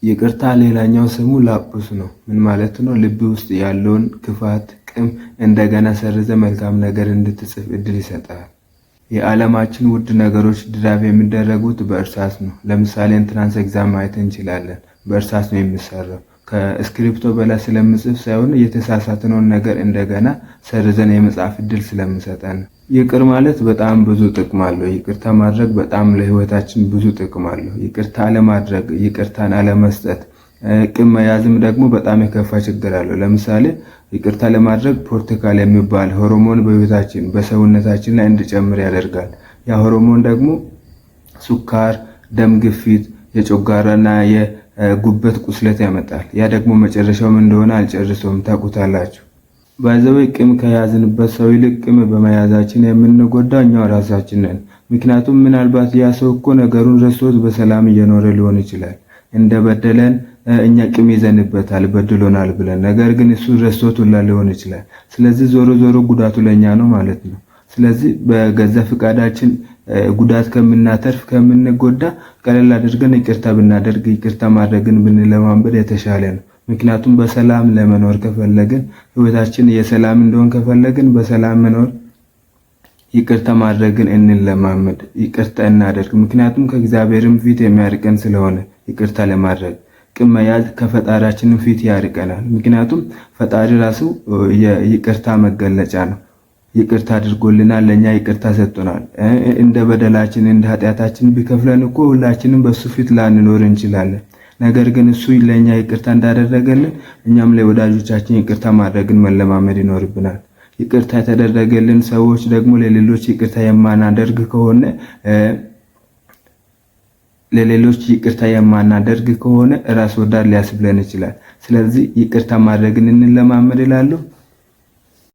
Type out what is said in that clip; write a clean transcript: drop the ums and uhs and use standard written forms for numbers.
ይቅርታ ሌላኛው ስሙ ላጲስ ነው። ምን ማለት ነው? ልብ ውስጥ ያለውን ክፋት፣ ቂም እንደገና ሰርዘ መልካም ነገር እንድትጽፍ እድል ይሰጣል። የዓለማችን ውድ ነገሮች ድራይቭ የሚደረጉት በእርሳስ ነው። ለምሳሌ ኢንትራንስ ኤግዛም ማየት እንችላለን። በእርሳስ ነው የሚሰራው። ከስክሪፕቶ በላይ ስለምጽፍ ሳይሆን የተሳሳትነውን ነገር እንደገና ሰርዘን የመጻፍ እድል ስለምሰጠን። ይቅር ማለት በጣም ብዙ ጥቅም አለው። ይቅርታ ማድረግ በጣም ለህይወታችን ብዙ ጥቅም አለው። ይቅርታ አለማድረግ፣ ይቅርታን አለመስጠት፣ ቂም መያዝም ደግሞ በጣም የከፋ ችግር አለው። ለምሳሌ ይቅርታ ለማድረግ ፖርቲካል የሚባል ሆርሞን በህይወታችን በሰውነታችን ላይ እንዲጨምር ያደርጋል። ያ ሆርሞን ደግሞ ሱካር፣ ደም ግፊት፣ የጨጓራና የጉበት ቁስለት ያመጣል። ያ ደግሞ መጨረሻው ምን እንደሆነ አልጨርሰውም፣ ታውቁታላችሁ። ባይዘው ቂም ከያዝንበት ሰው ይልቅ ቂም በመያዛችን የምንጎዳው እኛው ራሳችን ነን። ምክንያቱም ምናልባት ያ ሰው እኮ ነገሩን ረስቶት በሰላም እየኖረ ሊሆን ይችላል። እንደበደለን እኛ ቂም ይዘንበታል በድሎናል ብለን፣ ነገር ግን እሱ ረስቶት ሁላ ሊሆን ይችላል። ስለዚህ ዞሮ ዞሮ ጉዳቱ ለኛ ነው ማለት ነው። ስለዚህ በገዛ ፍቃዳችን ጉዳት ከምናተርፍ ከምንጎዳ ቀለል አድርገን ይቅርታ ብናደርግ፣ ይቅርታ ማድረግን ብንለማመድ የተሻለ ነው። ምክንያቱም በሰላም ለመኖር ከፈለግን፣ ህይወታችን የሰላም እንደሆን ከፈለግን በሰላም መኖር ይቅርታ ማድረግን እንለማመድ፣ ይቅርታ እናደርግ። ምክንያቱም ከእግዚአብሔርም ፊት የሚያርቀን ስለሆነ ይቅርታ ለማድረግ። ቂም መያዝ ከፈጣሪያችንም ፊት ያርቀናል። ምክንያቱም ፈጣሪ ራሱ የይቅርታ መገለጫ ነው። ይቅርታ አድርጎልናል፣ ለኛ ይቅርታ ሰጥቶናል። እንደ በደላችን እንደ ኃጢአታችን ቢከፍለን እኮ ሁላችንም በሱ ፊት ላንኖር እንችላለን። ነገር ግን እሱ ለኛ ይቅርታ እንዳደረገልን እኛም ለወዳጆቻችን ይቅርታ ማድረግን መለማመድ ይኖርብናል። ይቅርታ የተደረገልን ሰዎች ደግሞ ለሌሎች ይቅርታ የማናደርግ ከሆነ ራስ ወዳድ ሊያስብለን ይችላል። ስለዚህ ይቅርታ ማድረግን እንለማመድ እላለሁ።